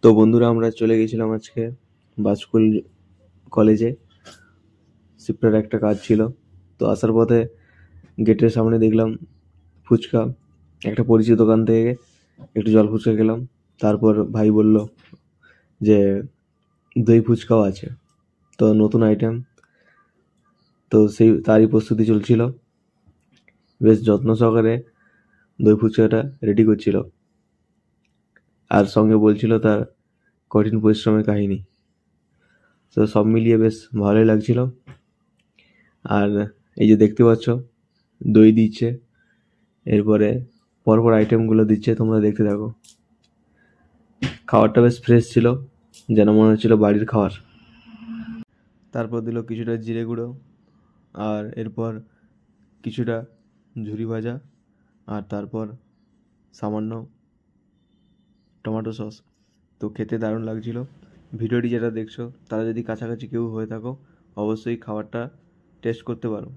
তো বন্ধুরা, আমরা চলে গেছিলাম আজকে বাজকুল কলেজে। শিফটার একটা কাজ ছিল। তো আসার পথে গেটের সামনে দেখলাম ফুচকা। একটা পরিচিত দোকান থেকে একটু জল ফুচকা খেলাম। তারপর ভাই বলল যে দই ফুচকাও আছে, তো নতুন আইটেম। তো তারই প্রস্তুতি চলছিল। বেশ যত্ন সহকারে দই ফুচকাটা রেডি করছিল, আর সঙ্গে বলছিল তার কঠিন পরিশ্রমের কাহিনী। তো সব মিলিয়ে বেশ ভালোই লাগছিল। আর এই যে দেখতে পাচ্ছ, দই দিচ্ছে, এরপরে পরপর আইটেমগুলো দিচ্ছে, তোমরা দেখতে থাকো। খাবারটা বেশ ফ্রেশ ছিল, যেন মনে হচ্ছিল বাড়ির খাবার। তারপর দিল কিছুটা জিরে গুঁড়ো, আর এরপর কিছুটা ঝুরি ভাজা, আর তারপর সামান্য টমেটো সস। তো খেতে দারুণ লাগছিল। ভিডিওটি যেটা দেখছো তারা যদি কাছাকাছি কেউ হয়ে থাকো, অবশ্যই খাবারটা টেস্ট করতে পারো।